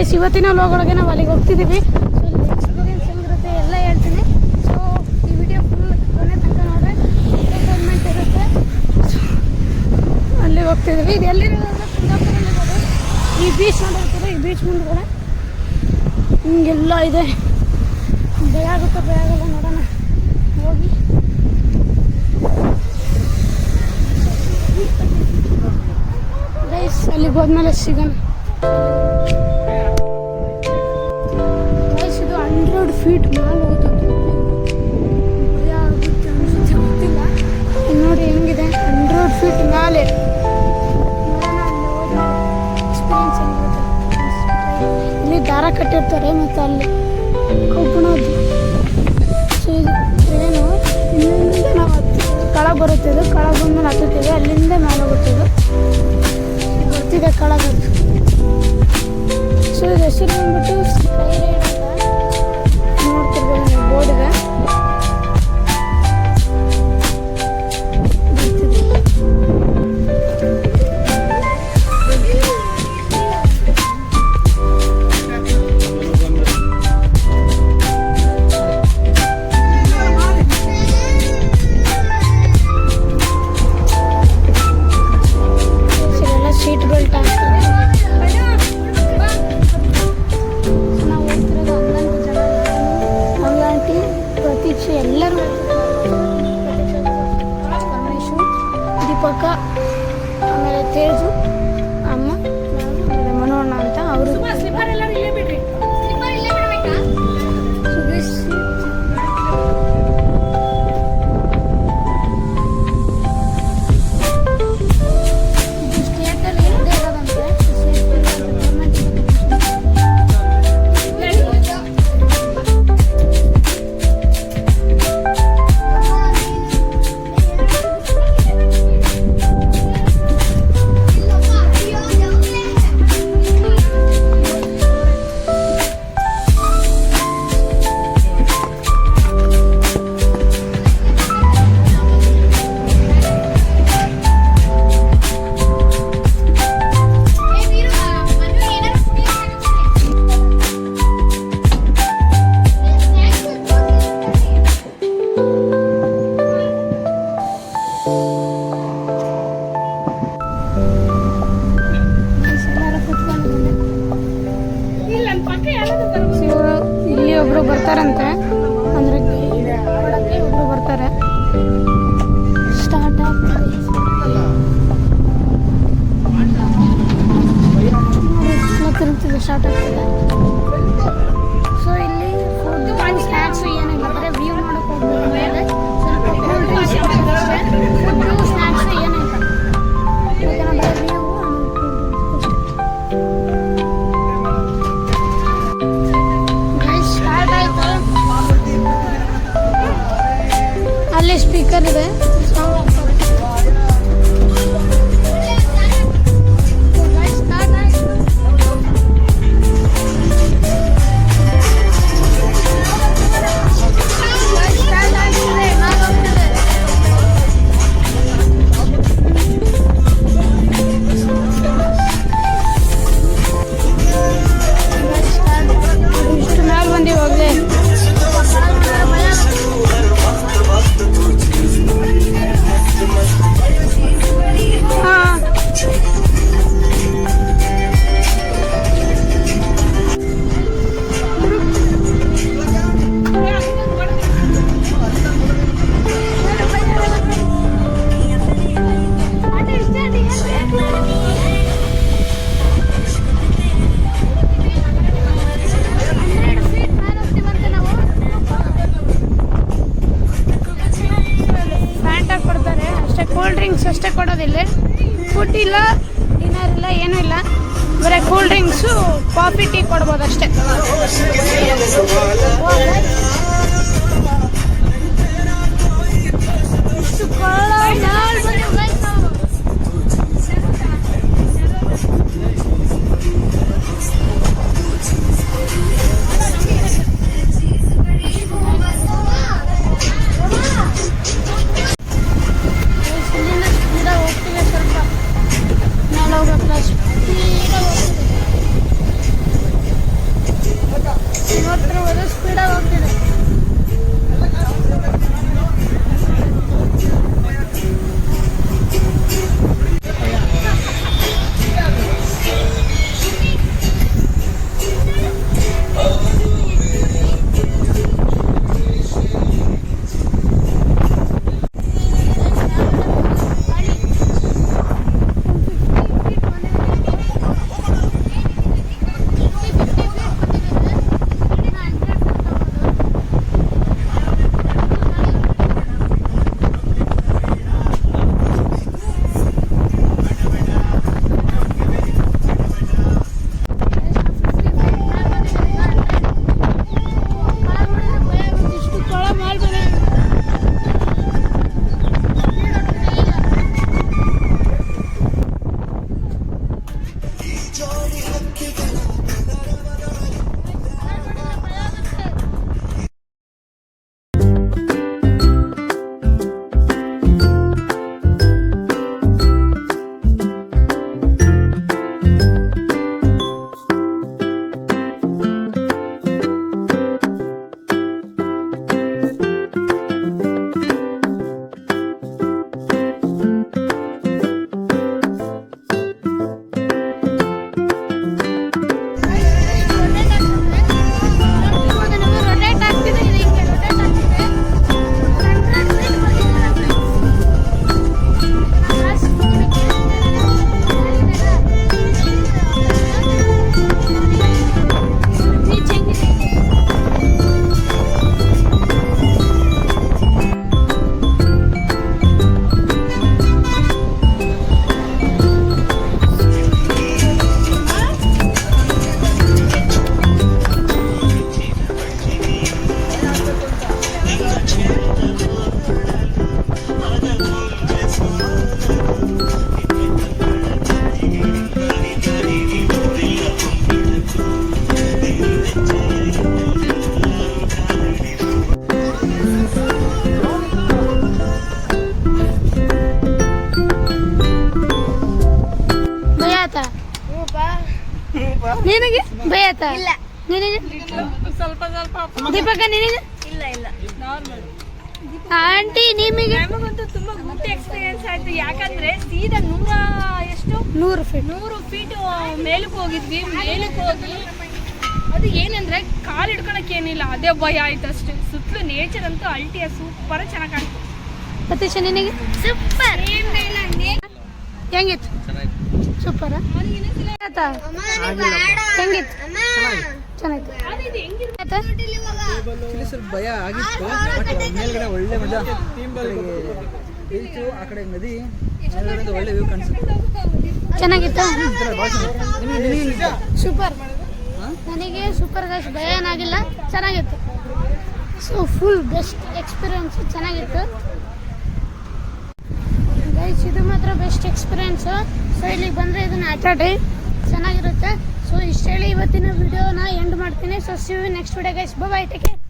Guys ಇವತ್ತಿನ vlog ಒಳಗೆ ನಾವು ಅಲ್ಲಿಗೆ ಹೋಗ್ತಿದ್ದೀವಿ. ಸೊ ಇಲ್ಲಿ ಎಕ್ಸ್ಪೀರಿಯನ್ಸ್ ಹೆಂಗಿರುತ್ತೆ ಎಲ್ಲ ಹೇಳ್ತೀನಿ. ಸೊ ಈ ವಿಡಿಯೋ ಫುಲ್ ಕೊನೆ ತನಕ ನೋಡ್ರೆ ಎಂಟರ್ಟೈನ್ಮೆಂಟ್ ಇರುತ್ತೆ. ಅಲ್ಲಿಗೆ ಹೋಗ್ತಿದ್ದೀವಿ. ಇದು ಎಲ್ಲಿರೋದಂದ್ರೆ ಕುಂದಾಪುರಲ್ಲಿರೋದು. ಈ ಬೀಚ್ ನೋಡಿರ್ತಾರೆ, ಈ ಬೀಚ್ ಮುಂದ್ಗಡೆ ಹಿಂಗೆಲ್ಲ ಇದೆ. ಭಯ ಆಗುತ್ತೋ ಭಯ ಆಗಲ್ಲ ನೋಡೋಣ ಹೋಗಿ. ಗೈಸ್ ಅಲ್ಲಿಗೆ ಹೋದ್ಮೇಲೆ ಸಿಗೋಣ. ಗೈಸ್ ಇದು 100 ಫೀಟ್ ಮೇಲೆ ಹೋಗ್ತದೆ. ಭಯ ಆಗುತ್ತೆ ಅನಿಸುತ್ತೆ, ಗೊತ್ತಿಲ್ಲ. ನೋಡಿ ಹೆಂಗಿದೆ 100 ಫೀಟ್ ಮೇಲೆ. ನೋಡೋಣ ಅಲ್ಲಿ ಹೋದ್ರೆ ಎಕ್ಸ್ಪೀರಿಯನ್ಸ್ ಹೆಂಗಿರುತ್ತೆ. ಇಲ್ಲಿ ದಾರ ಕಟ್ಟಿರ್ತಾರೆ ಮತ್ತು ಅಲ್ಲಿ ಕಬ್ಬಣದ್ದು. ಸೊ ಇದು ಟ್ರೇನು ಇಲ್ಲಿಂದ ನಾವು ಕೆಳಗೆ ಬರುತ್ತೆ. ಇದು ಕೆಳಗೆ ಬಂದ್ಮೇಲೆ ಹತ್ತುತ್ತೀವಿ, ಅಲ್ಲಿಂದ ಮೇಲೆ ಹೋಗುತ್ತದೆ. ಬರ್ತಿದೆ ಕೆಳಗೆ. ಸೊ ಇದು ಹೆಸರು ಬಂದ್ಬಿಟ್ಟು ಸ್ಕೈ ರೈಡ್ ಅಂತ ನೋಡ್ತಿರ್ಬೋದು ನೀವು ಬೋರ್ಡ್ಗೆ. ಸೀಟ್ ಬೆಲ್ಟ್ ಹಾಕ್ತಾರೆ. ನಾವು ಹೋಗ್ತಿರೋದು 11 ಜನ. ಮಂಗಳಾಂಟಿ, ಪ್ರತೀಕ್ಷೆ ಎಲ್ಲರೂ, ಪರಮೇಶು, ದೀಪಕ, ಆಮೇಲೆ ತೇಜು, ಅಮ್ಮ, ಆಮೇಲೆ ಮನೋಣ್ಣ ಅಂತ ಅವರು. ಇಲ್ಲಿ ಒಬ್ರು ಬರ್ತಾರಂತೆ, ಅಂದ್ರೆ ಒಬ್ರು ಬರ್ತಾರೆ. ಸ್ಟಾರ್ಟ್ ಆಗ್ತದೆ. ತಿರುಗ್ತಿದೆ, ಸ್ಟಾರ್ಟ್ ಆಗ್ತದೆ. ಸೊ ಇಲ್ಲಿ ಫುಡ್ ಸ್ನ್ಯಾಕ್ಸ್ ಏನಿಲ್ಲ, ಬರೀ ವ್ಯೂ ಮಾಡೋಕೆ ಹೋಗ್ಬೇಕು. ಮೇಲೆ ಸ್ವಲ್ಪ ಕೂಲ್ ಡ್ರಿಂಕ್ಸ್ ಫುಡ್ಡು ಸ್ನ್ಯಾಕ್ಸ್ ಏನಿಲ್ಲ, ಯಾಕಂದ್ರೆ ಬರೀ ವ್ಯೂ ಅಲ್ಲಿ ಸ್ಪೀಕರ್ ಇದೆ. ಇಷ್ಟು ಮೇಲೆ ಬಂದೀವಿ ಹೋಗ್ಲಿ. ಕೂಲ್ ಡ್ರಿಂಕ್ಸ್ ಅಷ್ಟೇ ಕೊಡೋದಿಲ್ಲ. ಫುಡ್ ಇಲ್ಲ, ಡಿನ್ನರ್ ಇಲ್ಲ, ಏನೂ ಇಲ್ಲ. ಬರೀ ಕೂಲ್ ಡ್ರಿಂಕ್ಸು, ಕಾಫಿ, ಟೀ ಕೊಡ್ಬೋದು ಅಷ್ಟೇ. ನೋಡ್ತಿರ್ಬೋದು ಸ್ಪೀಡಾಗಿ ಹೋಗ್ತಿದೆ. ನಿನಗೆ ಭಯತ ಇಲ್ಲ ನಿನಗೆ ಸ್ವಲ್ಪ ಸ್ವಲ್ಪ ದೀಪಕ ನಿನಗೆ ಇಲ್ಲ ಇಲ್ಲ ನಾರ್ಮಲ್ ಆಂಟಿ ನಿಮಗೆ ನಮಗಂತೂ ತುಂಬಾ ಗುಡ್ ಎಕ್ಸ್ಪೀರಿಯನ್ಸ್ ಆಯ್ತು. ಯಾಕಂದ್ರೆ ಸೀದಾ 100 ಫೀಟ್ ಮೇಲಕ್ಕೆ ಹೋಗಿದ್ವಿ. ಮೇಲಕ್ಕೆ ಹೋಗಿ ಅದು ಏನಂದ್ರೆ ಕಾಲು ಹಿಡ್ಕೊಳಕ್ ಏನಿಲ್ಲ, ಅದೇ ಭಯ ಆಯ್ತು ಅಷ್ಟೇ. ಸುತ್ತಲೂ ನೇಚರ್ ಅಂತೂ ಅಲ್ಟಿಯ ಸೂಪರ್ ಚೆನ್ನಾಗಿ ಕಾಣ್ತು. ಸತೀಶ ನಿನಗೆ ಸೂಪರ್ ಹೆಂಗಿತ್ತು? ಸೂಪರ್ ಹೆಂಗಿತ್ತು? ಚೆನ್ನಾಗಿತ್ತು. ಸ್ವಲ್ಪ ಭಯ ಆಗಿತ್ತು, ಮೇಲ್ಗಡೆ ಒಳ್ಳೆ ಮಜಾ. ಬೀಚು ಆ ಕಡೆ ನದಿ, ಮೇಲ್ಗಡೆ ಒಳ್ಳೆ ವ್ಯೂ ಕಾಣಿಸುತ್ತೆ. ಚೆನ್ನಾಗಿತ್ತು. ಸೂಪರ್. ನನಗೆ ಸೂಪರ್ ಗೈಸ್, ಭಯ ಏನಾಗಿಲ್ಲ, ಚೆನ್ನಾಗಿತ್ತು. ಸೊ ಫುಲ್ ಬೆಸ್ಟ್ ಎಕ್ಸ್ಪೀರಿಯನ್ಸ್, ಚೆನ್ನಾಗಿತ್ತು ಗೈಸ್. ಇದು ಮಾತ್ರ ಬೆಸ್ಟ್ ಎಕ್ಸ್ಪೀರಿಯನ್ಸು. ಸೊ ಇಲ್ಲಿಗೆ ಬಂದರೆ ಇದನ್ನು ಆಟಾಡಿ ಚೆನ್ನಾಗಿರುತ್ತೆ. ಸೊ ಇಷ್ಟು ಹೇಳಿ ಇವತ್ತಿನ ವಿಡಿಯೋನ ಎಂಡ್ ಮಾಡ್ತೀನಿ. So see you next video guys. Bye bye, take care.